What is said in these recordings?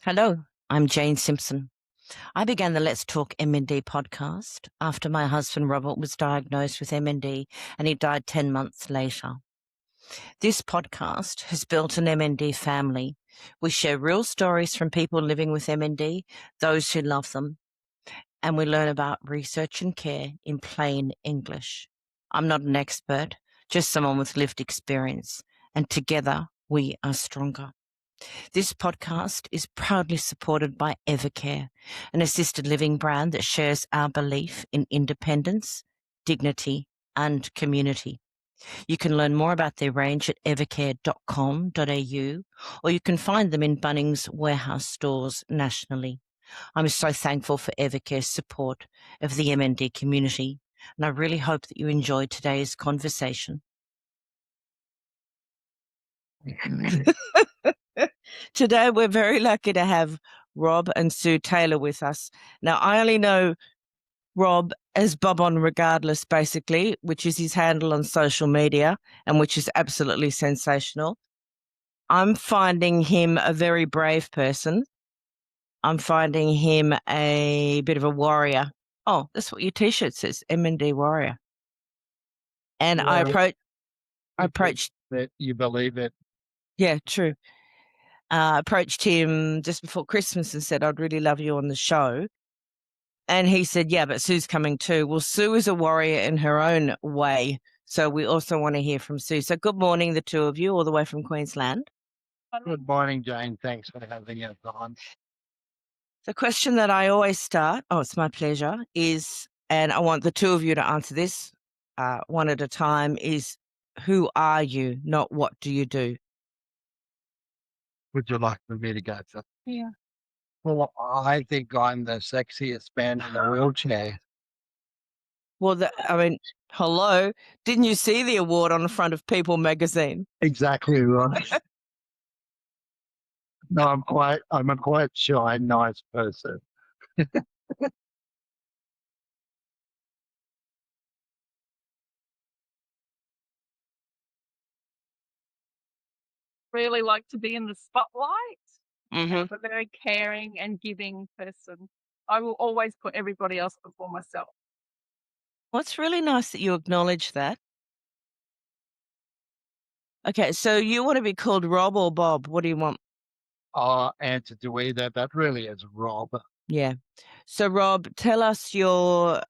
Hello, I'm Jane Simpson. I began the Let's Talk MND podcast after my husband Robert was diagnosed with MND and he died 10 months later. This podcast has built an MND family. We share real stories from people living with MND, those who love them, and we learn about research and care in plain English. I'm not an expert, just someone with lived experience, and together we are stronger. This podcast is proudly supported by Evercare, an assisted living brand that shares our belief in independence, dignity, and community. You can learn more about their range at evercare.com.au, or you can find them in Bunnings warehouse stores nationally. I'm so thankful for Evercare's support of the MND community, and I really hope that you enjoyed today's conversation. Today, we're very lucky to have Rob and Sue Taylor with us. Now, I only know Rob as Bob on Regardless, basically, which is his handle on social media and which is absolutely sensational. I'm finding him a very brave person. I'm finding him a bit of a warrior. Oh, that's what your T-shirt says, MND Warrior. And I approached. That you believe it. Yeah, true. Approached him just before Christmas and said, I'd really love you on the show. And he said, yeah, but Sue's coming too. Well, Sue is a warrior in her own way. So we also want to hear from Sue. So good morning, the two of you, all the way from Queensland. Good morning, Jane. Thanks for having us on. The question that I always start, it's my pleasure, is, and I want the two of you to answer this one at a time, is who are you, not what do you do? Would you like for me to go first? Yeah. Well, I think I'm the sexiest man in a wheelchair. Well, hello, didn't you see the award on the front of People magazine? Exactly right. No, I'm a quite shy, nice person. Really like to be in the spotlight. Mm-hmm. I'm a very caring and giving person. I will always put everybody else before myself. Well, it's really nice that you acknowledge that. Okay, so you want to be called Rob or Bob? What do you want? I'll answer to either. That really is Rob. Yeah. So, Rob, tell us your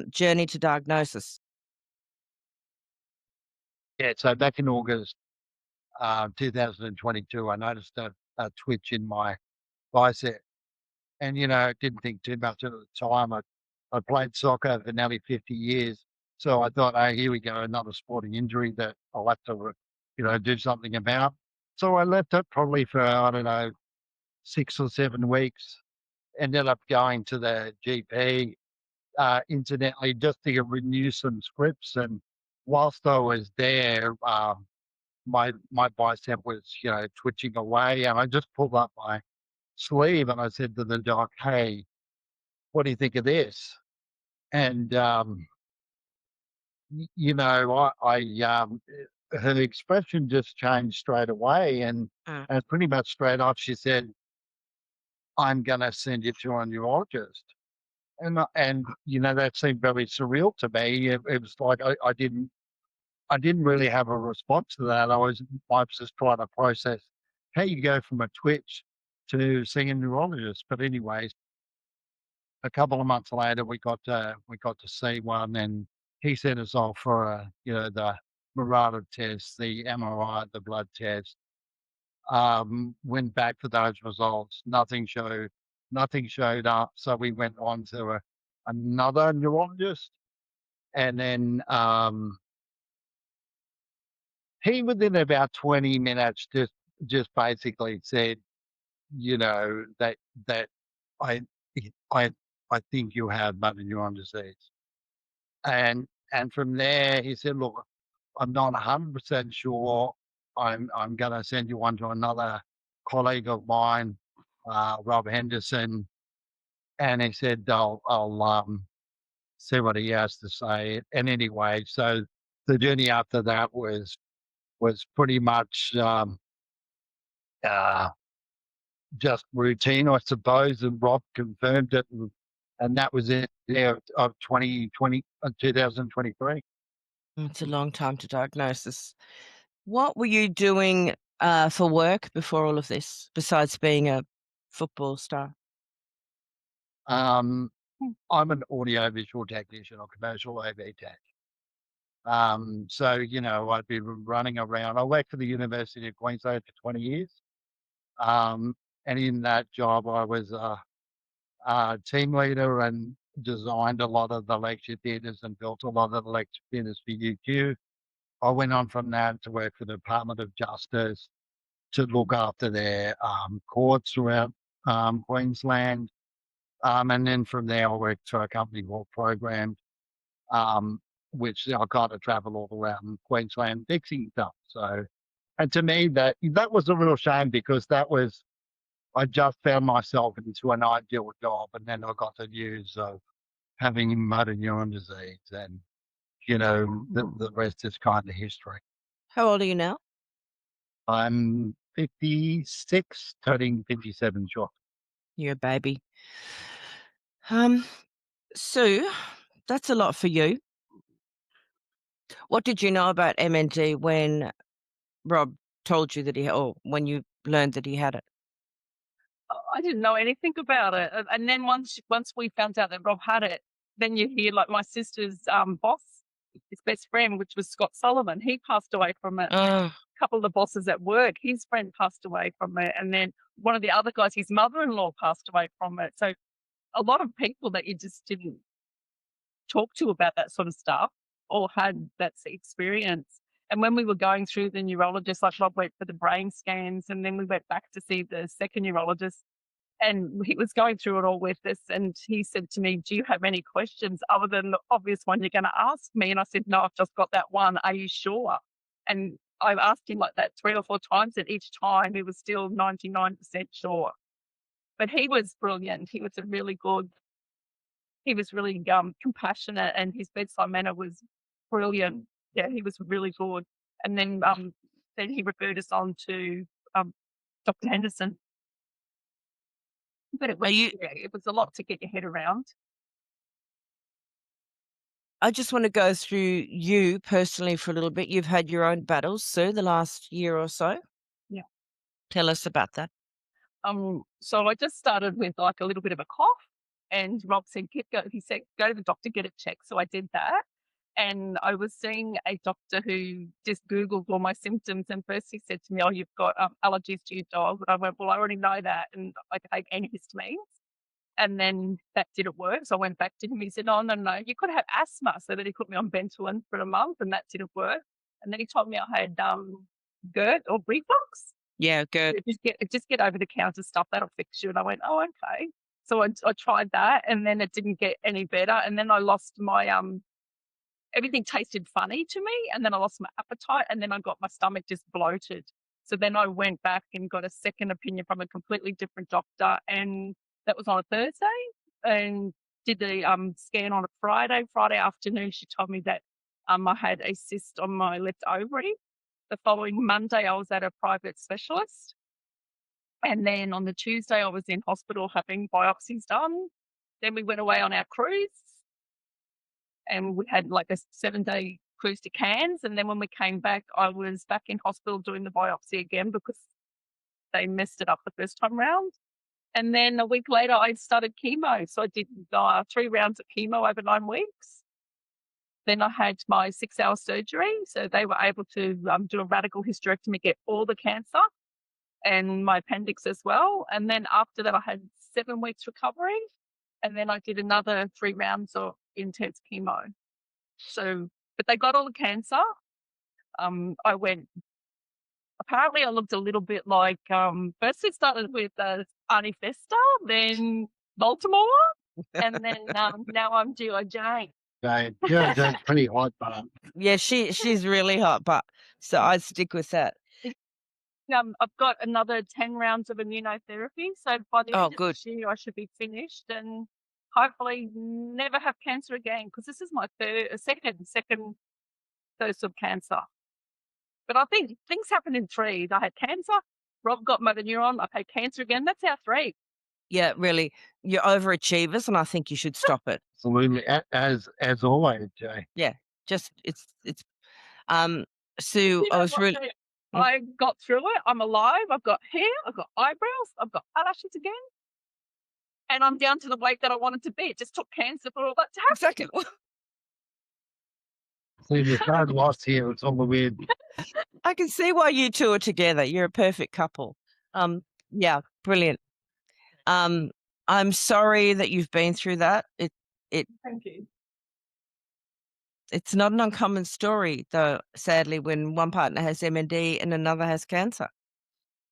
journey to diagnosis. Yeah, so back in August 2022, I noticed a twitch in my bicep. And, didn't think too much at the time. I played soccer for nearly 50 years. So I thought, oh, here we go, another sporting injury that I'll have to, do something about. So I left it probably for, I don't know, 6 or 7 weeks. Ended up going to the GP, incidentally, just to renew some scripts. And whilst I was there, my bicep was, twitching away. And I just pulled up my sleeve and I said to the doc, hey, what do you think of this? And, her expression just changed straight away. And pretty much straight off, she said, I'm going to send you to a neurologist. And that seemed very surreal to me. It was like, I didn't really have a response to that. I was just trying to process how you go from a twitch to seeing a neurologist. But anyways, a couple of months later, we got to see one, and he sent us off for the Mirada test, the MRI, the blood test. Went back for those results. Nothing showed up. So we went on to another neurologist, and then he within about 20 minutes just basically said, that I I I think you have motor neuron disease. And from there, he said, look, I'm not 100% sure. I'm going to send you on to another colleague of mine, Rob Henderson. And he said, I'll see what he has to say. And anyway, so the journey after that was pretty much, just routine, I suppose, and Rob confirmed it, and that was it of 2023. It's a long time to diagnosis. What were you doing for work before all of this, besides being a football star? I'm an audio-visual technician or commercial AV tech. So, I'd be running around. I worked for the University of Queensland for 20 years. And in that job, I was a team leader and designed a lot of the lecture theatres and built a lot of the lecture theatres for UQ. I went on from that to work for the Department of Justice to look after their courts throughout Queensland. And then from there, I worked for a company called Programmed, which I got to travel all around Queensland fixing stuff. So, and to me, that was a real shame because I just found myself into an ideal job, and then I got the news of having motor neuron disease, and the rest is kind of history. How old are you now? I'm 56, turning 57 short. You're a baby. Sue, that's a lot for you. What did you know about MND when Rob told you that or when you learned that he had it? I didn't know anything about it. And then once we found out that Rob had it, then you hear like my sister's boss, his best friend, which was Scott Sullivan, he passed away from it. A couple of the bosses at work, his friend passed away from it. And then one of the other guys, his mother-in-law passed away from it. So a lot of people that you just didn't talk to about that sort of stuff all had that experience. And when we were going through the neurologist, like Rob went for the brain scans, and then we went back to see the second neurologist, and he was going through it all with us. And he said to me, "Do you have any questions other than the obvious one you're going to ask me?" And I said, "No, I've just got that one. Are you sure?" And I've asked him like that 3 or 4 times, and each time he was still 99% sure. But he was brilliant. He was really compassionate, and his bedside manner was brilliant. Yeah, he was really good. And then he referred us on to Dr. Henderson. But it was a lot to get your head around. I just want to go through you personally for a little bit. You've had your own battles, Sue, the last year or so. Yeah. Tell us about that. So I just started with like a little bit of a cough, and Rob said, he said, go to the doctor, get it checked. So I did that. And I was seeing a doctor who just Googled all my symptoms. And first he said to me, "Oh, you've got allergies to your dog." And I went, "Well, I already know that. And I take antihistamines." And then that didn't work. So I went back to him. He said, "Oh, no, you could have asthma." So then he put me on Ventolin for a month, and that didn't work. And then he told me I had GERD or reflux. Yeah, good. Just get over the counter stuff. That'll fix you. And I went, "Oh, okay." So I tried that, and then it didn't get any better. And then I lost my everything tasted funny to me, and then I lost my appetite, and then I got my stomach just bloated. So then I went back and got a second opinion from a completely different doctor, and that was on a Thursday, and did the scan on a Friday. Friday afternoon, she told me that I had a cyst on my left ovary. The following Monday, I was at a private specialist. And then on the Tuesday, I was in hospital having biopsies done. Then we went away on our cruise, and we had like a 7-day cruise to Cairns. And then when we came back, I was back in hospital doing the biopsy again because they messed it up the first time round. And then a week later, I started chemo. So I did 3 rounds of chemo over 9 weeks. Then I had my 6-hour surgery. So they were able to do a radical hysterectomy, get all the cancer and my appendix as well. And then after that, I had 7 weeks recovery. And then I did another 3 rounds of intense chemo. So, but they got all the cancer. Apparently I looked a little bit like, first it started with Arnie Fester, then Baltimore, and then now I'm G.I. Jane. Yeah, that's pretty hot, but Yeah, she's really hot, but so I'd stick with that. I've got another 10 rounds of immunotherapy, so by the end of this year I should be finished and hopefully never have cancer again, because this is my second dose of cancer. But I think things happen in threes. I had cancer, Rob got motor neuron. I've had cancer again. That's our 3. Yeah, really. You're overachievers, and I think you should stop it. Absolutely, as always, Jay. Yeah, just Sue, You I know was what, really Jay? I got through it. I'm alive. I've got hair. I've got eyebrows. I've got eyelashes again. And I'm down to the weight that I wanted to be. It just took cancer for all that to happen. exactly. See, there's no loss here. It's all the weird. I can see why you two are together. You're a perfect couple. Yeah, brilliant. I'm sorry that you've been through that. Thank you. It's not an uncommon story, though, sadly, when one partner has MND and another has cancer.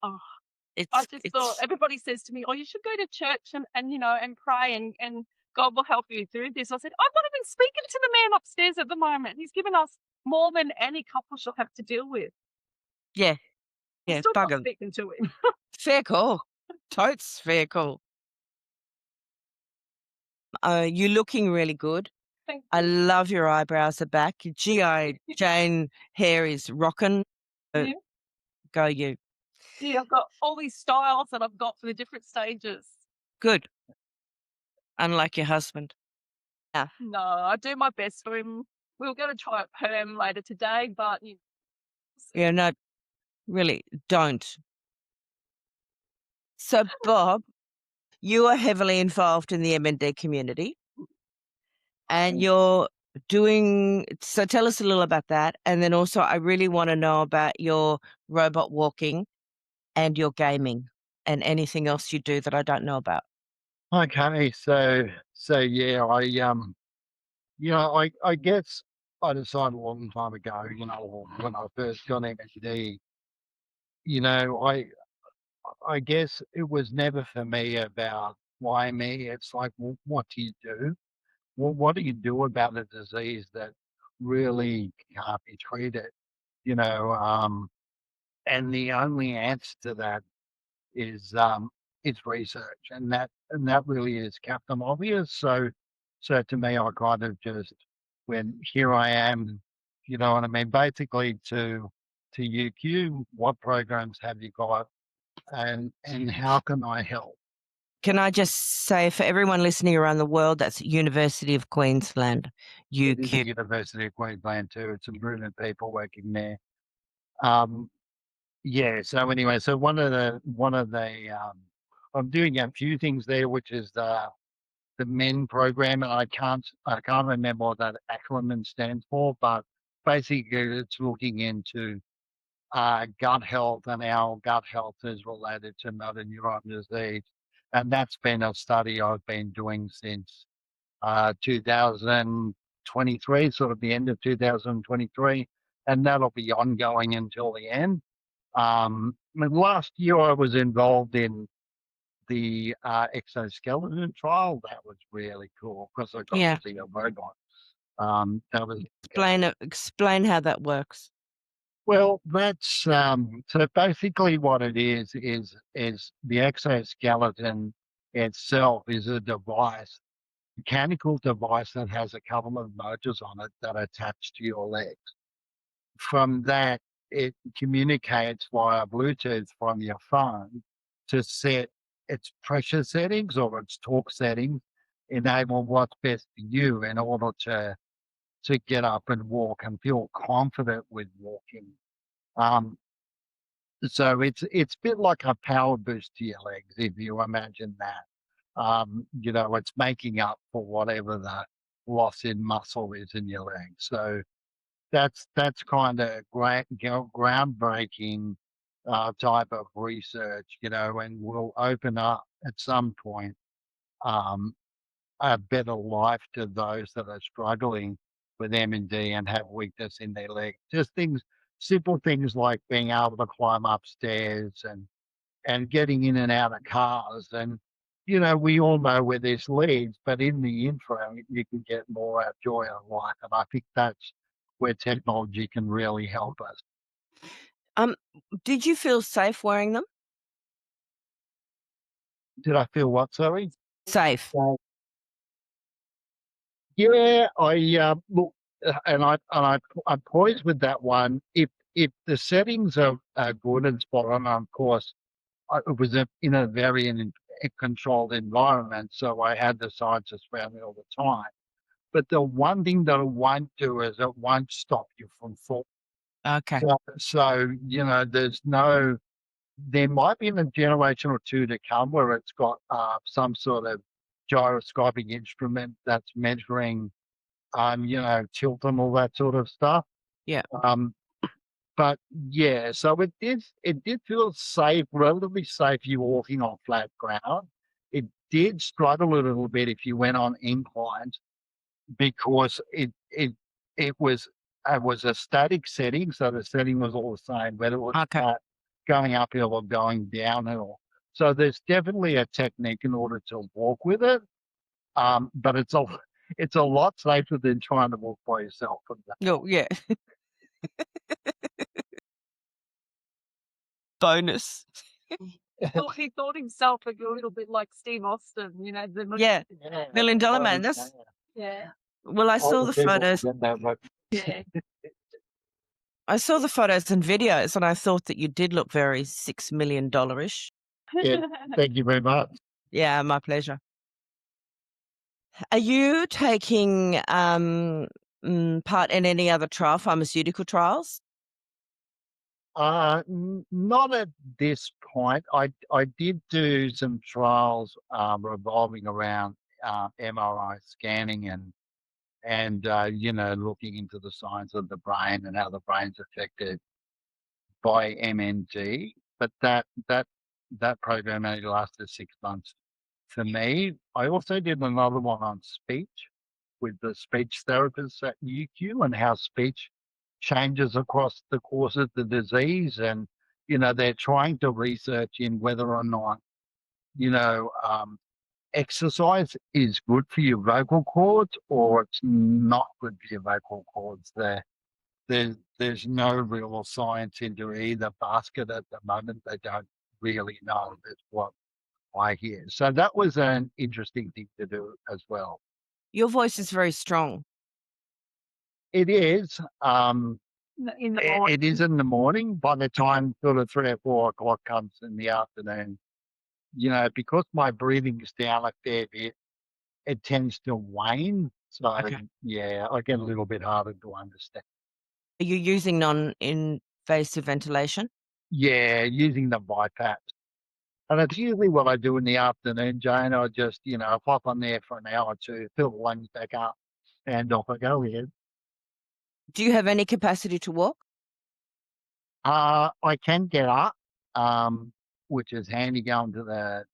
Oh, It's I just thought everybody says to me, "Oh, you should go to church and you know and pray and God will help you through this." I said, "I'm not even speaking to the man upstairs at the moment. He's given us more than any couple shall have to deal with." yeah, I'm yeah, still not bugger. speaking to him. Fair call. Totes fair call. You're looking really good. Thank I you. love your eyebrows are back. Your G.I. Jane hair is rocking. Yeah. Go you. Yeah, I've got all these styles that I've got for the different stages. Good. Unlike your husband. Yeah. No, I do my best for him. We were going to try it perm later today, but you know, Yeah, no, really, don't. So, Bob, you are heavily involved in the MND community, and you're doing. So, tell us a little about that, and then also, I really want to know about your robot walking and your gaming, and anything else you do that I don't know about. Okay, so yeah, I guess I decided a long time ago, when I first got MND, I guess it was never for me about why me. It's like, well, what do you do? Well, what do you do about a disease that really can't be treated? You know, and the only answer to that is research, and that really is Captain Obvious. So to me, I kind of just when here I am, you know what I mean. Basically, to UQ, what programs have you got, and how can I help? Can I just say for everyone listening around the world, that's University of Queensland, It is the UQ. University of Queensland too. It's some brilliant people working there. Yeah. So anyway, so I'm doing a few things there, which is the MEN program, and I can't remember what that acronym stands for, but basically it's looking into gut health, and our gut health is related to motor neuron disease, and that's been a study I've been doing since 2023, sort of the end of 2023, and that'll be ongoing until the end. Last year I was involved in the exoskeleton trial. That was really cool because I got Yeah. to see a robot. That was Explain how that works. well. That's so basically what it is the exoskeleton itself is a device, mechanical device that has a couple of motors on it that attach to your legs. From that, it communicates via Bluetooth from your phone to set its pressure settings or its torque settings, enable what's best for you in order to get up and walk and feel confident with walking. So it's a bit like a power boost to your legs, if you imagine that. It's making up for whatever the loss in muscle is in your legs. So that's kind of groundbreaking type of research, and will open up at some point a better life to those that are struggling with MND and have weakness in their leg. Just simple things like being able to climb upstairs and getting in and out of cars. And, we all know where this leads, but in the interim, you can get more out of joy of life. And I think that's where technology can really help us. Did you feel safe wearing them? Did I feel what, sorry? Safe. Yeah, I look, and I'm poised with that one. If the settings are good and spot on, of course, it was in a very controlled environment, so I had the scientists around me all the time. But the one thing that it won't do is it won't stop you from falling. Okay. So there might be in a generation or two to come where it's got some sort of gyroscopic instrument that's measuring, tilt and all that sort of stuff. Yeah. But yeah, so it did feel safe, relatively safe. You walking on flat ground. It did struggle a little bit if you went on inclines because it was a static setting, so the setting was all the same, whether it was going uphill or going downhill. So there's definitely a technique in order to walk with it, but it's a lot safer than trying to walk by yourself. No, yeah. Bonus. He thought himself a little bit like Steve Austin, Yeah. Million Dollar Man. Yeah. Well, I saw the photos. Yeah. I saw the photos and videos, and I thought that you did look very $6 million-ish. Yeah, thank you very much. Yeah, my pleasure. Are you taking part in any other pharmaceutical trials? Not at this point. I did do some trials revolving around MRI scanning and looking into the science of the brain and how the brain's affected by MND. But that program only lasted 6 months for me. I also did another one on speech with the speech therapists at UQ and how speech changes across the course of the disease. And, they're trying to research in whether or not, exercise is good for your vocal cords or it's not good for your vocal cords. There's no real science into either basket at the moment. They don't really know. That's what I hear. So that was an interesting thing to do as well. Your voice is very strong. It is. In the morning. It is in the morning. By the time sort of 3 or 4 o'clock comes in the afternoon, because my breathing's down a fair bit, it tends to wane. So yeah, I get a little bit harder to understand. Are you using non-invasive ventilation? Yeah, using the BiPAP. And it's usually what I do in the afternoon, Jane. I just, pop on there for an hour or two, fill the lungs back up, and off I go again. Do you have any capacity to walk? I can get up, which is handy going to the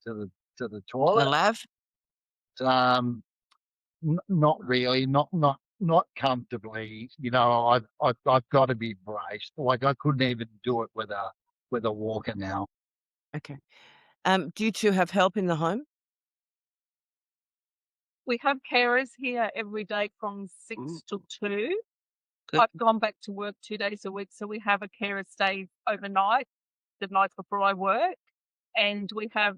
toilet. The lav? Not really, not comfortably. I've got to be braced. Like I couldn't even do it with a walker now. Okay. Do you two have help in the home? We have carers here every day from 6 to 2. Good. I've gone back to work 2 days a week, so we have a carer stay overnight, the nights before I work. And we have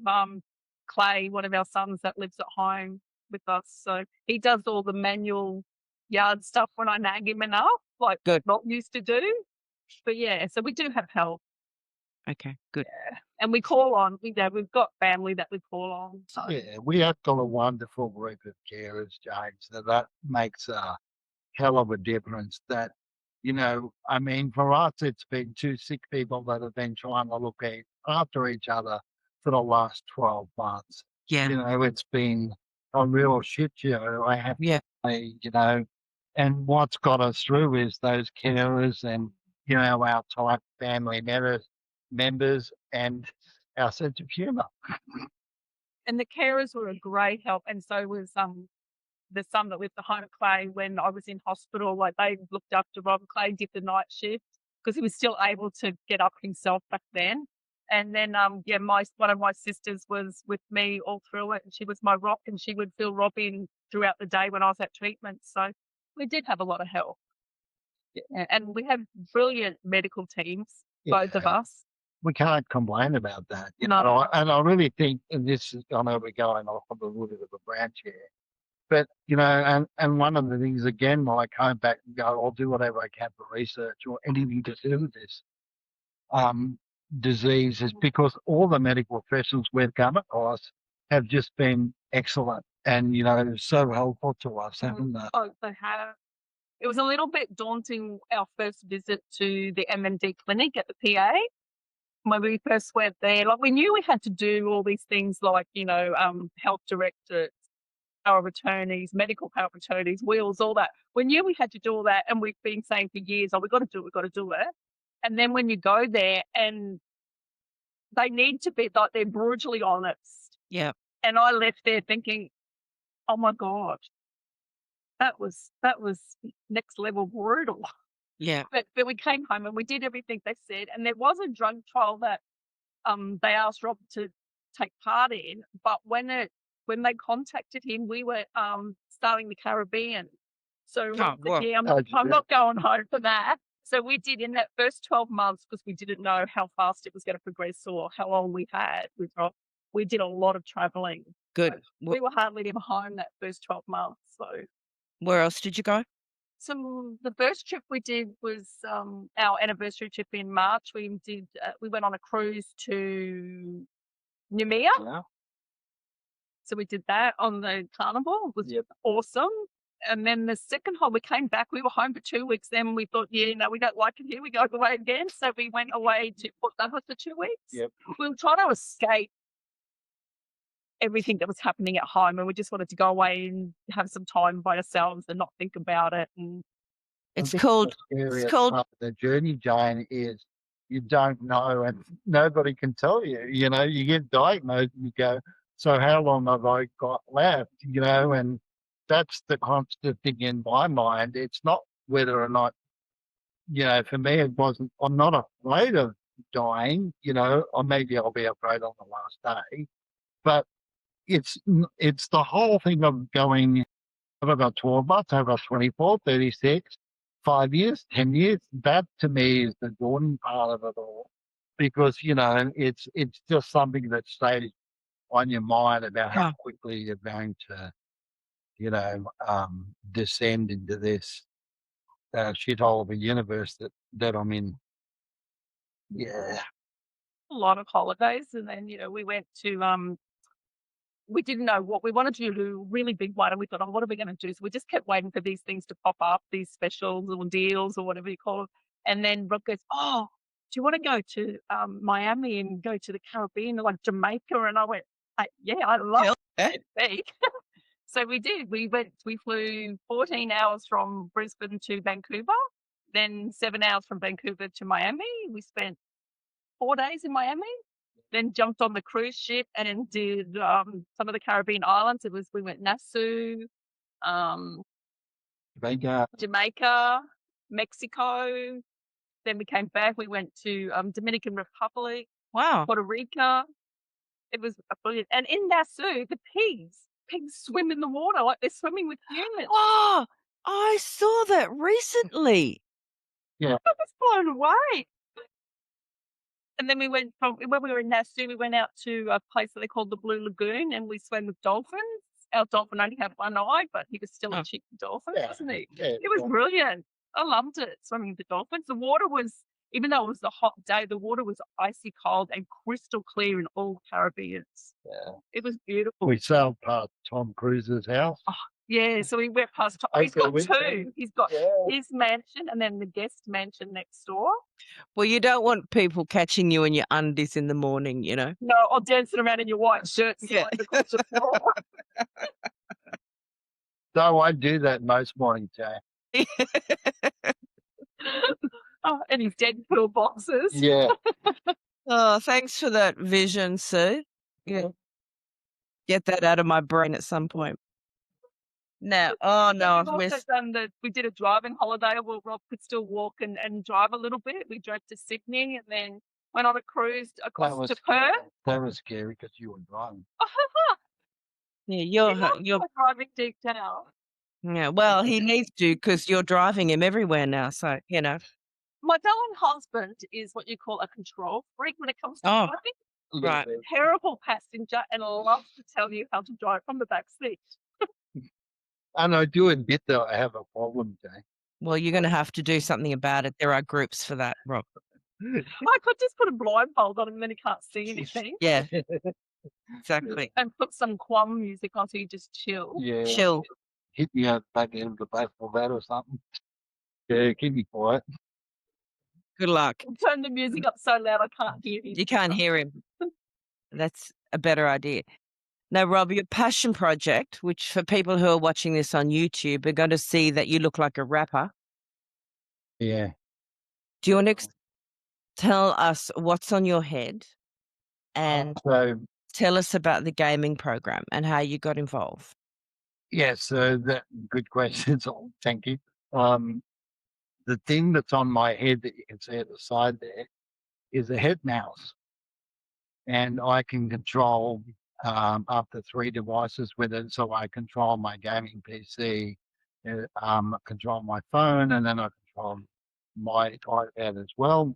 Clay, one of our sons that lives at home with us. So he does all the manual yard stuff when I nag him enough, like not used to do. But yeah, so we do have help. Okay, good. Yeah. And we call on, we've got family that we call on. So. Yeah, we have got a wonderful group of carers, James. So that makes a hell of a difference. That, for us, it's been 2 sick people that have been trying to look after each other for the last 12 months. Yeah. It's been a real shit show, I have to say, and what's got us through is those carers and, our tight family members and our sense of humour. And the carers were a great help, and so was the son that lived behind Clay when I was in hospital. Like they looked after Rob. Clay did the night shift because he was still able to get up himself back then. And then one of my sisters was with me all through it, and she was my rock, and she would fill Rob in throughout the day when I was at treatment. So we did have a lot of help. Yeah. And we have brilliant medical teams, both of us. We can't complain about that. No. And I really think, and this is, I know we're going off on a little bit of a branch here, but, and one of the things, again, when I come back and go, I'll do whatever I can for research or anything to do with this. disease is because all the medical professionals we've come across have just been excellent and, so helpful to us, haven't they? Oh, they have. It was a little bit daunting, our first visit to the MND clinic at the PA. When we first went there, like, we knew we had to do all these things like, health directors, power of attorneys, medical power of attorneys, wills, all that. We knew we had to do all that, and we've been saying for years, "Oh, we've got to do it, we've got to do it." And then when you go there and they need to be like, they're brutally honest. Yeah. And I left there thinking, oh my God, that was next level brutal. Yeah. But we came home and we did everything they said, and there was a drug trial that they asked Rob to take part in, but when they contacted him, we were starting the Caribbean. So Rob said, yeah, I'm not going home for that. So we did, in that first 12 months, because we didn't know how fast it was going to progress or how long we had with Rob, we did a lot of traveling. Good. So we were hardly ever home that first 12 months. So where else did you go? So the first trip we did was our anniversary trip in March. We went on a cruise to Noumea. Yeah. So we did that on the Carnival. It was awesome. And then the second time we came back, we were home for 2 weeks. Then we thought, we don't like it here. We go away again. So we went away to Port Douglas for 2 weeks. Yep. We were trying to escape everything that was happening at home, and we just wanted to go away and have some time by ourselves and not think about it. And it's called part of the journey, Jane, is you don't know, and nobody can tell you. You get diagnosed and you go, so how long have I got left? And that's the constant thing in my mind. It's not whether or not, for me, it wasn't. I'm not afraid of dying. Or maybe I'll be afraid on the last day, but it's the whole thing of going, have I got 12 months, have I got 24, 36, 5 years, 10 years? That to me is the daunting part of it all, because, it's just something that stays on your mind about how quickly you're going to, descend into this shithole of a universe that I'm in. Yeah. A lot of holidays. And then, we went to we didn't know what we wanted to do, a really big one, and we thought, what are we going to do? So we just kept waiting for these things to pop up, these specials or deals or whatever you call it. And then Rob goes, do you want to go to Miami and go to the Caribbean, like Jamaica? And I went, yeah, I love it. So we did. We flew 14 hours from Brisbane to Vancouver, then 7 hours from Vancouver to Miami. We spent 4 days in Miami. Then jumped on the cruise ship and did some of the Caribbean islands. We went Nassau, Jamaica, Mexico. Then we came back. We went to Dominican Republic, Puerto Rico. It was brilliant. And in Nassau, the pigs swim in the water like they're swimming with humans. Oh, I saw that recently. Yeah, I was blown away. And then when we were in Nassau, we went out to a place that they called the Blue Lagoon, and we swam with dolphins. Our dolphin only had one eye, but he was still a cheeky dolphin, wasn't he? Yeah, it was brilliant. I loved it, swimming with the dolphins. The water was, even though it was a hot day, the water was icy cold and crystal clear in all Caribbeans. Yeah. It was beautiful. We sailed past Tom Cruise's house. Oh, yeah, so we went past Tom. He's got two. He's got his mansion and then the guest mansion next door. Well, you don't want people catching you in your undies in the morning, No, or dancing around in your white shirts. Yeah. No, I do that most mornings, Jay. And his Deadpool boxes. Yeah. Oh, thanks for that vision, Sue. Yeah. Get that out of my brain at some point. Now, we did a driving holiday where Rob could still walk and drive a little bit. We drove to Sydney and then went on a cruise across to Perth. That was scary because you were driving. Yeah, you're driving deep down. Yeah, well, he needs to because you're driving him everywhere now. So, My darling husband is what you call a control freak when it comes to driving. Right. Terrible passenger and loves to tell you how to drive from the back seat. And I do admit that I have a problem, Jay. Well, you're going to have to do something about it. There are groups for that, Rob. I could just put a blindfold on him and then he can't see anything. Yeah, exactly. And put some Kwam music on so you just chill. Yeah. Chill. Hit me up back in the baseball bat or something. Yeah, keep me quiet. Good luck. Turn the music up so loud I can't hear him. You can't hear him. That's a better idea. Now, Rob, your passion project, which for people who are watching this on YouTube are going to see that you look like a rapper. Yeah. Do you want to tell us what's on your head and So tell us about the gaming program and how you got involved? yeah, so that good questions. Thank you. The thing that's on my head that you can see at the side there is a head mouse, and I can control up to 3 devices with it. So I control my gaming PC, control my phone, and then I control my iPad as well.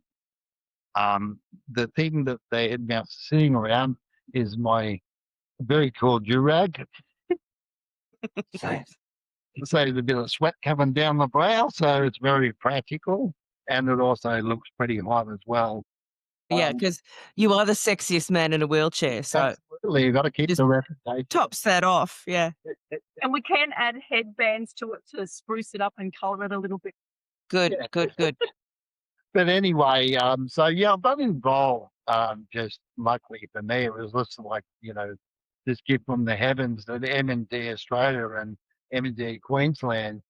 The thing that the head mouse is sitting around is my very cool durag. So there's a bit of sweat coming down the brow, so it's very practical, and it also looks pretty hot as well. Yeah, because you are the sexiest man in a wheelchair, so Absolutely, you got to keep just the reputation. tops that off. Yeah, And we can add headbands to it to spruce it up and colour it a little bit. good, Yeah. good. But anyway, so yeah, I've got involved. Just luckily for me, it was just like this gift from the heavens that MND Australia and MND Queensland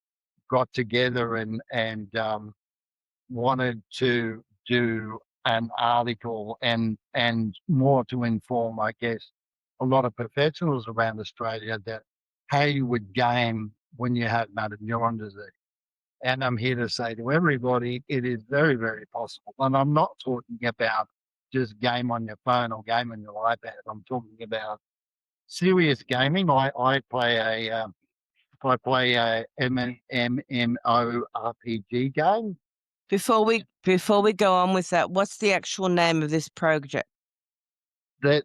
got together and wanted to do an article and more to inform, I guess, a lot of professionals around Australia that how you would game when you had motor neuron disease. And I'm here to say to everybody, it is very, very possible. And I'm not talking about just game on your phone or game on your iPad. I'm talking about serious gaming. I play a MMORPG game. Before we go on with that, what's the actual name of this project? The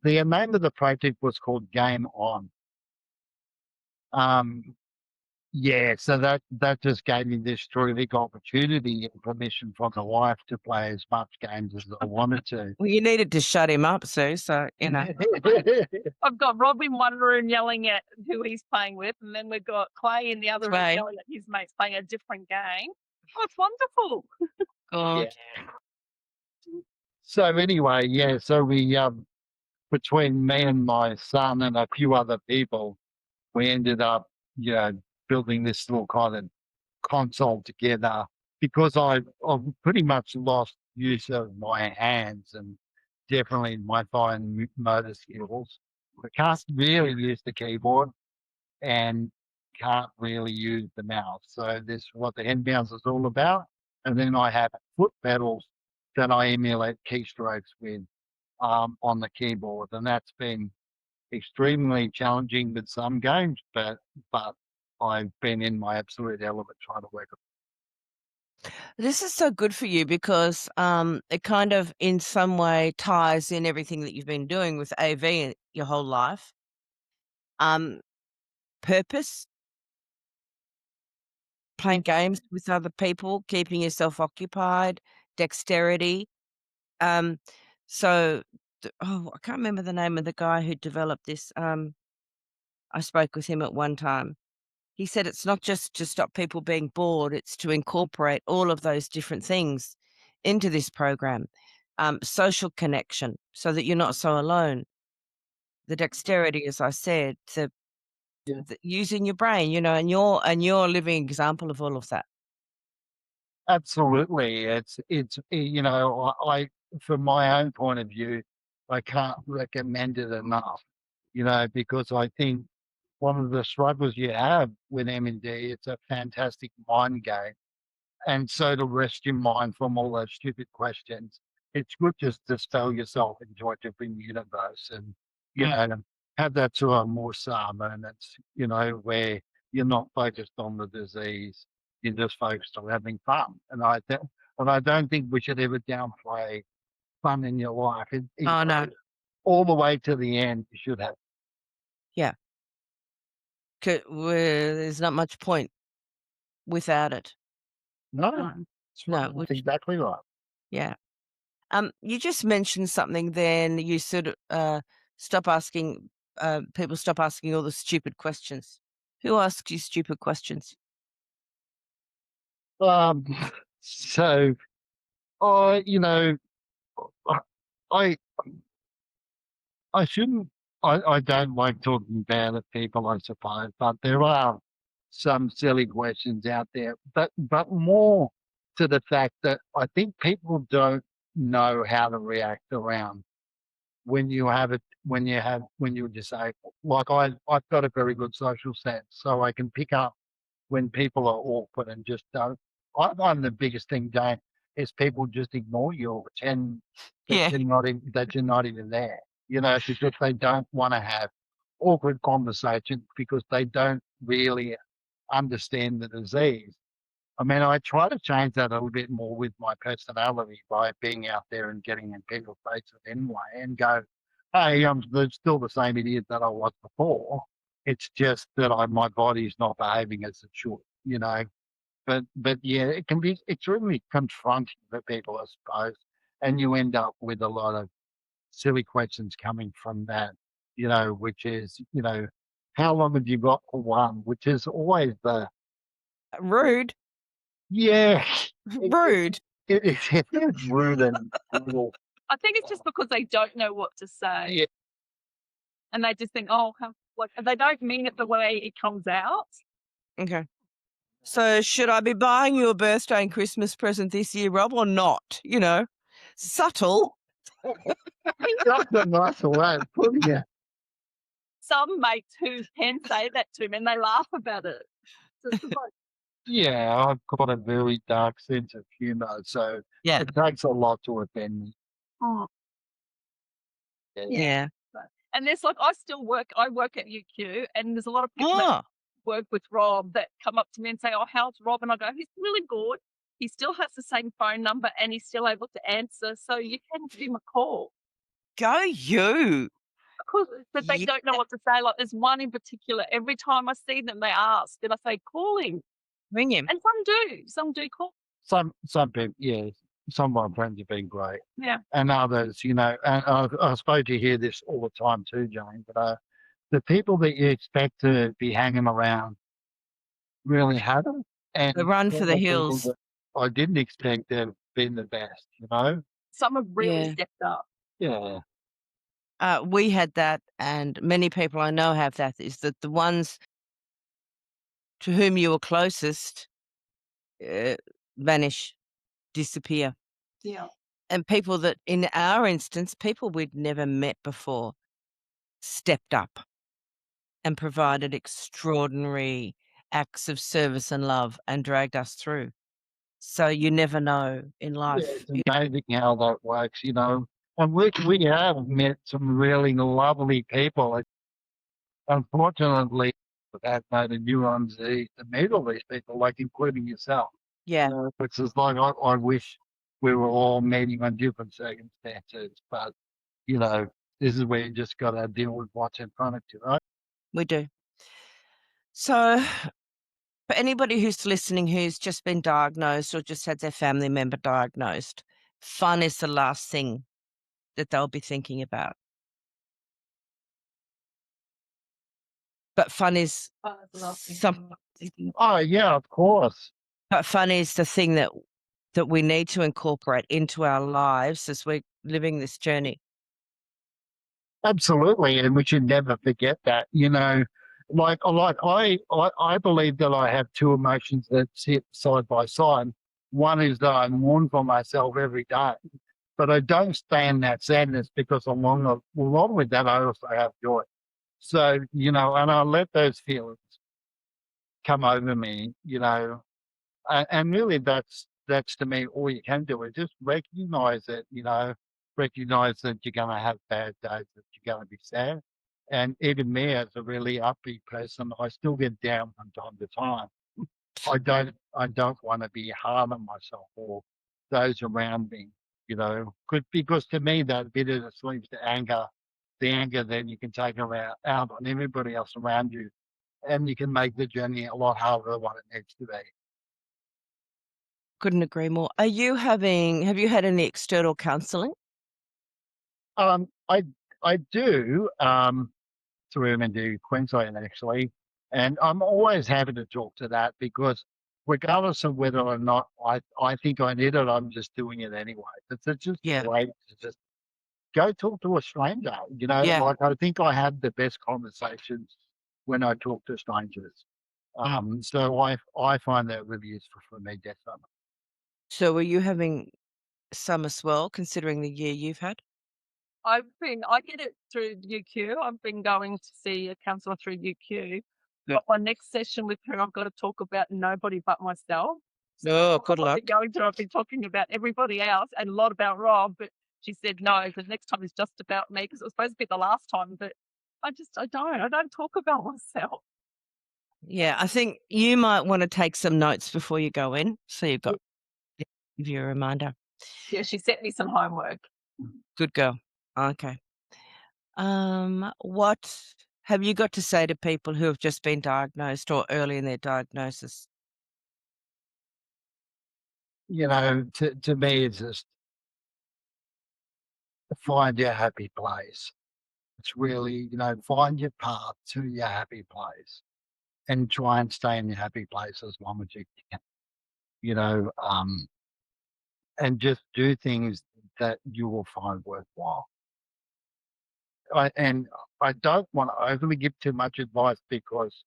name of the project was called Game On. Yeah, so that just gave me this terrific opportunity and permission from the wife to play as much games as I wanted to. Well, you needed to shut him up, Sue. So I've got Rob in one room yelling at who he's playing with, and then we've got Clay in the other room Clay. yelling at his mates playing a different game. Oh, it's wonderful. God. So anyway, yeah, so we between me and my son and a few other people, we ended up, building this little kind of console together because I've pretty much lost use of my hands and definitely my fine motor skills. I can't really use the keyboard and can't really use the mouse. So this is what the head mouse is all about. And then I have foot pedals that I emulate keystrokes with on the keyboard, and that's been extremely challenging with some games, but I've been in my absolute element trying to work. This is so good for you because it kind of in some way ties in everything that you've been doing with AV your whole life. Purpose, playing games with other people, keeping yourself occupied, dexterity. So I can't remember the name of the guy who developed this. I spoke with him at one time. He said it's not just to stop people being bored, it's to incorporate all of those different things into this program. Social connection so that you're not so alone. The dexterity, as I said, the using your brain, and you're a living example of all of that. Absolutely, it's I from my own point of view, I can't recommend it enough. Because I think one of the struggles you have with MND, it's a fantastic mind game. And so to rest your mind from all those stupid questions, it's good just to dispel yourself into a different universe and, have that sort of more moments, where you're not focused on the disease, you're just focused on having fun. And I don't think we should ever downplay fun in your life. Oh, no. All the way to the end, you should have. Yeah. There's not much point without it. No, No, that's exactly right. Yeah. You just mentioned something then. You said stop asking, people stop asking all the stupid questions. Who asks you stupid questions? So, you know, I I shouldn't. I don't like talking bad at people, I suppose, but there are some silly questions out there. But more to the fact that I think people don't know how to react around when you have it when you're disabled. Like I've got a very good social sense, so I can pick up when people are awkward and just don't. I find the biggest thing, Jane, is people just ignore you or pretend that Yeah. you're not even there. You know, because they don't want to have awkward conversations because they don't really understand the disease. I mean, I try to change that a little bit more with my personality by being out there and getting in people's faces anyway and go, hey, I'm still the same idiot that I was before. It's just that my body's not behaving as it should, you know. But yeah, it can be extremely confronting for people, I suppose. And you end up with a lot of silly questions coming from that, you know, which is, you know, how long have you got for one? Which is always the Rude. yeah. Rude. It is rude and brutal. I think it's just because they don't know what to say. Yeah. And they just think, oh, they don't mean it the way it comes out. Okay. So should I be buying you a birthday and Christmas present this year, Rob, or not? You know, subtle. That's a nice way of putting it. Some mates who can say that to me and they laugh about it. So it's like, Yeah, I've got a very dark sense of humor, so Yeah. it takes a lot to offend me. oh, Yeah. and there's like, I work at UQ, and there's a lot of people that Oh, work with Rob that come up to me and say, oh, how's Rob? And I go, he's really good. He still has the same phone number and he's still able to answer. So you can give him a call. go you. But they Yeah. don't know what to say. Like there's one in particular, every time I see them, they ask, and I say, call him. Ring him. And some do call. Some people, yeah, some of my friends have been great. Yeah. And others, you know, and I suppose you hear this all the time too, Jane, but the people that you expect to be hanging around really haven't. And They run for the people hills. that I didn't expect to have been the best, you know? Some have really Yeah. stepped up. Yeah. We had that, and many people I know have that, is that the ones to whom you were closest vanish, disappear. Yeah. And people that, in our instance, people we'd never met before stepped up and provided extraordinary acts of service and love and dragged us through. So you never know in Yeah, life. it's amazing how that works, you know. And we have met some really lovely people. Unfortunately, that made a Neurone disease to meet all these people, like including yourself. Yeah. Which is like I wish we were all meeting on different circumstances, but you know, this is where you just got to deal with what's in front of you, right? We do. So for anybody who's listening who's just been diagnosed or just had their family member diagnosed, fun is the last thing that they'll be thinking about. But fun is Oh yeah, of course. but fun is the thing that we need to incorporate into our lives as we're living this journey. Absolutely, and we should never forget that. You know, I believe that I have two emotions that sit side by side. One is that I mourn for myself every day, but I don't stay in that sadness because along with that, I also have joy. So you know, and I let those feelings come over me. You know, and really that's to me all you can do is just recognize it, you know, recognize that you're going to have bad days, that you're going to be sad. And even me as a really upbeat person, I still get down from time to time. I don't want to be hard on myself or those around me, you know, because to me that bitterness leads to anger, the anger that you can take out on everybody else around you, and you can make the journey a lot harder than what it needs to be. Couldn't agree more. Have you had any external counselling? I do through MND Queensland actually, and I'm always happy to talk to that because regardless of whether or not I think I need it, I'm just doing it anyway. It's just Yeah. great to just go talk to a stranger. Yeah. Like I think I have the best conversations when I talk to strangers. So I find that really useful for me, definitely. So are you having some as well, considering the year you've had? I get it through UQ. I've been going to see a counsellor through UQ. Yeah. But my next session with her, I've got to talk about nobody but myself. So Oh, good luck. I've been talking about everybody else and a lot about Rob, but she said no, the next time is just about me because it was supposed to be the last time, but I don't talk about myself. Yeah, I think you might want to take some notes before you go in, so you've got give you a reminder. Yeah, she sent me some homework. Good girl. Okay. What have you got to say to people who have just been diagnosed or early in their diagnosis? To me, it's just find your happy place. It's really, find your path to your happy place and try and stay in your happy place as long as you can, and just do things that you will find worthwhile. I don't want to overly give too much advice because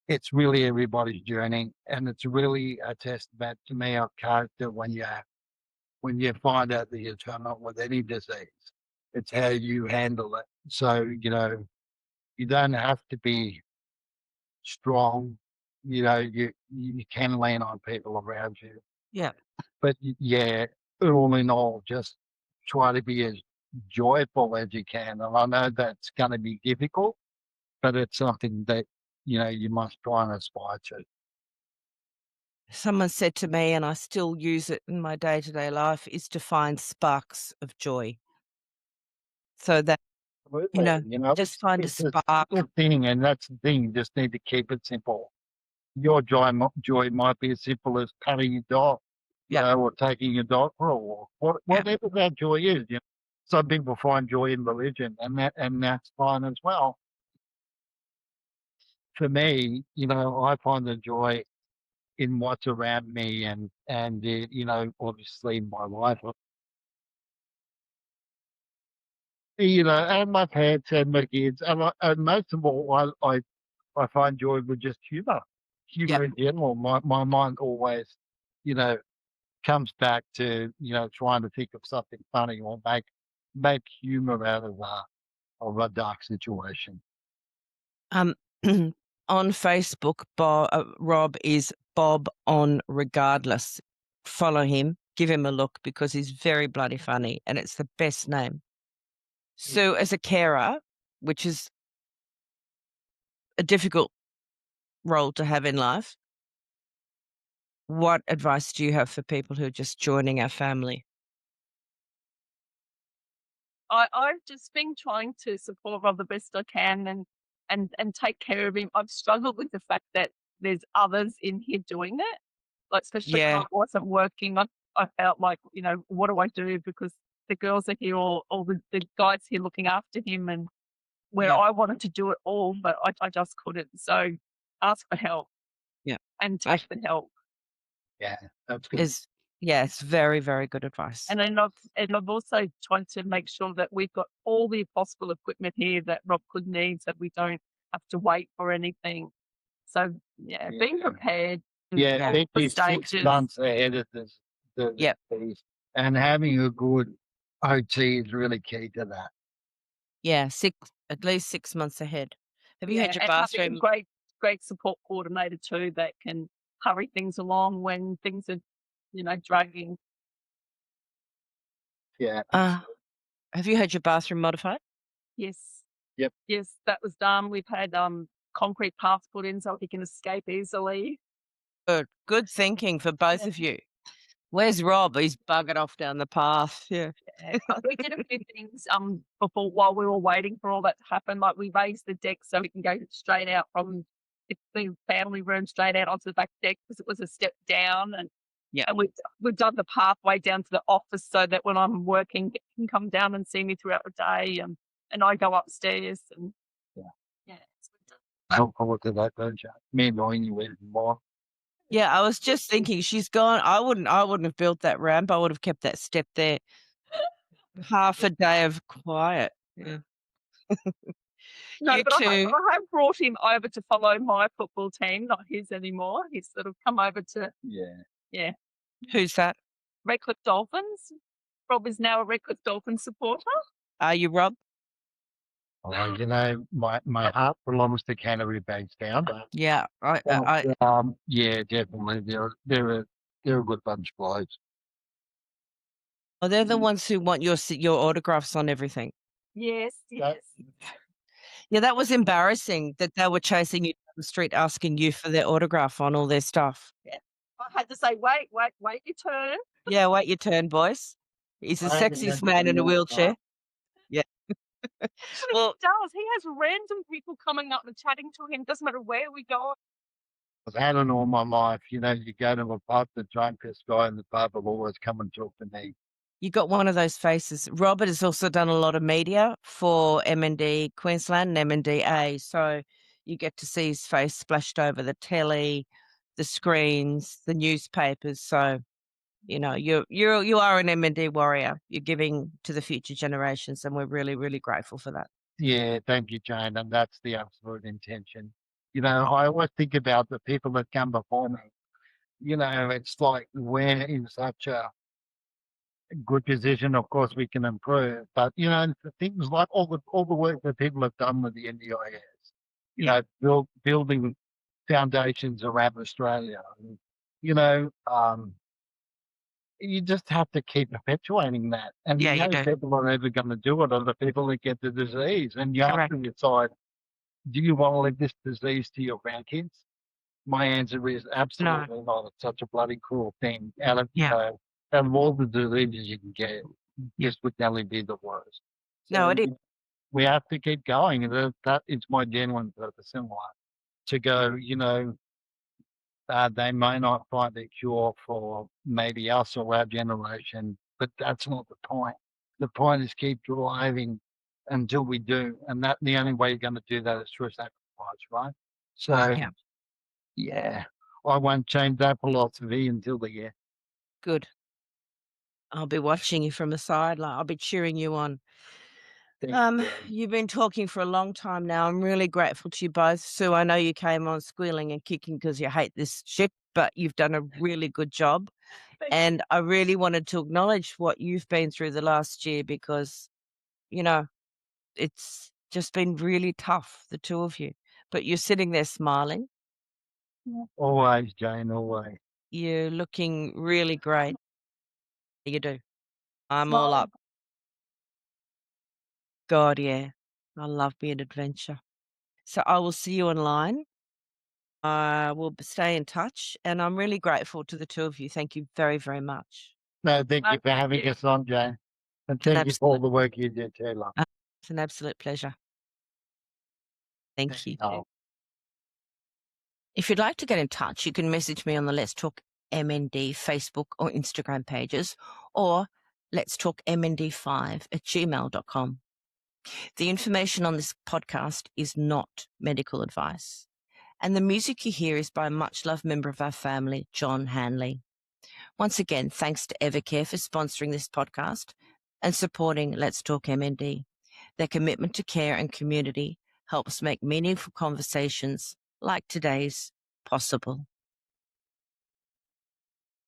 it's really everybody's journey, and it's really a testament to me of character when you find out that you're not with any disease. It's how you handle it. So, you don't have to be strong. You can lean on people around you. Yeah. But yeah, all in all, just try to be as joyful as you can. And I know that's going to be difficult, but it's something that, you must try and aspire to. Someone said to me, and I still use it in my day-to-day life, is to find sparks of joy. So that, Absolutely. just find a It's a spark. simple thing, and that's the thing. You just need to keep it simple. Your joy might be as simple as patting your dog, Yeah. or taking your dog for a walk. Whatever that joy is, Some people find joy in religion, and that's fine as well. For me, I find the joy in what's around me, and obviously my life. And my pets and my kids, and most of all, I find joy with just humor. Humor in general. My mind always, comes back to, trying to think of something funny or make humor out of a dark situation. On Facebook, Rob is Bob on Regardless. Follow him, give him a look because he's very bloody funny and it's the best name. So as a carer, which is a difficult role to have in life, what advice do you have for people who are just joining our family? I've just been trying to support Rob the best I can and take care of him. I've struggled with the fact that there's others in here doing it, like especially when I wasn't working. I felt like, what do I do? Because the girls are here, all the guys here looking after him, and where I wanted to do it all, but I just couldn't. So ask for help. Yeah. And take the help. Yeah, that's good. It's very, very good advice. And I've also tried to make sure that we've got all the possible equipment here that Rob could need, so we don't have to wait for anything. So being prepared. Yeah, for Becky's 6 stages. months ahead of the piece, and having a good OT is really key to that. Yeah, at least 6 months ahead. Have you had your bathroom? Having a great support coordinator too that can hurry things along when things are, dragging. Yeah. Have you had your bathroom modified? Yes. Yep. Yes, that was done. We've had concrete paths put in so he can escape easily. Good thinking for both of you. Where's Rob? He's buggered off down the path. Yeah. We did a few things before while we were waiting for all that to happen. Like we raised the deck so we can go straight out from the family room straight out onto the back deck because it was a step down, and Yeah. And we've done the pathway down to the office so that when I'm working, it can come down and see me throughout the day, and I go upstairs and yeah. I look forward to that, don't you? Me annoying you even more. Yeah, I was just thinking she's gone. I wouldn't have built that ramp. I would have kept that step there. Half a day of quiet. Yeah. No, You but I too. have brought him over to follow my football team, not his anymore. He's sort of come over to Yeah. Who's that? Redcliffe Dolphins. Rob is now a Redcliffe Dolphins supporter. Are you Rob? Oh, you know, my heart belongs to Canterbury Bankstown. Yeah, Yeah, definitely. They're a good bunch of blokes. oh, they're the ones who want your autographs on everything. Yes, yes. Yeah, that was embarrassing that they were chasing you down the street asking you for their autograph on all their stuff. I had to say, wait your turn. Yeah, wait your turn, boys. He's the sexiest man in a wheelchair. Yeah. Actually, Well, he does. He has random people coming up and chatting to him. Doesn't matter where we go. I've had it all my life. You know, you go to a pub, the drunkest guy in the pub will always come and talk to me. you got one of those faces. Robert has also done a lot of media for MND Queensland and MNDA, so you get to see his face splashed over the telly, the screens, the newspapers. So, you know, you are an MND warrior. You're giving to the future generations, and we're really, really grateful for that. Yeah, thank you, Jane. And that's the absolute intention. You know, I always think about the people that come before me. You know, it's like we're in such a good position. Of course, we can improve, but you know, the things like all the work that people have done with the NDIS, you know, building foundations around Australia. And, you know, you just have to keep perpetuating that. And Yeah, the you only do. people that are ever going to do it are the people that get the disease. And you have Correct. to decide, do you want to leave this disease to your grandkids? My answer is absolutely not. It's such a bloody cruel thing. Out of, you know, out of all the diseases you can get, this would only be the worst. So No, it is. we have to keep going. And that is my genuine purpose in life. To go, you know, they may not find a cure for maybe us or our generation, but that's not the point. The point is keep driving until we do. And that the only way you're going to do that is through sacrifice, right? So, yeah, I won't change that philosophy until the year. Good. I'll be watching you from the sideline. I'll be cheering you on. You've been talking for a long time now. I'm really grateful to you both. Sue, I know you came on squealing and kicking because you hate this shit, but you've done a really good job. And I really wanted to acknowledge what you've been through the last year because, you know, it's just been really tough, the two of you. But you're sitting there smiling. Always, Jane, always. You're looking really great. You do. I'm all up. God, yeah. I love me an adventure. So I will see you online. I will stay in touch, and I'm really grateful to the two of you. Thank you very, very much. No, thank you for having us on, Jane. And thank you for all the work you did too, love. It's an absolute pleasure. Thank you. Oh. If you'd like to get in touch, you can message me on the Let's Talk MND Facebook or Instagram pages, or Let's Talk MND5@gmail.com. The information on this podcast is not medical advice. And the music you hear is by a much-loved member of our family, John Hanley. Once again, thanks to Evercare for sponsoring this podcast and supporting Let's Talk MND. Their commitment to care and community helps make meaningful conversations like today's possible.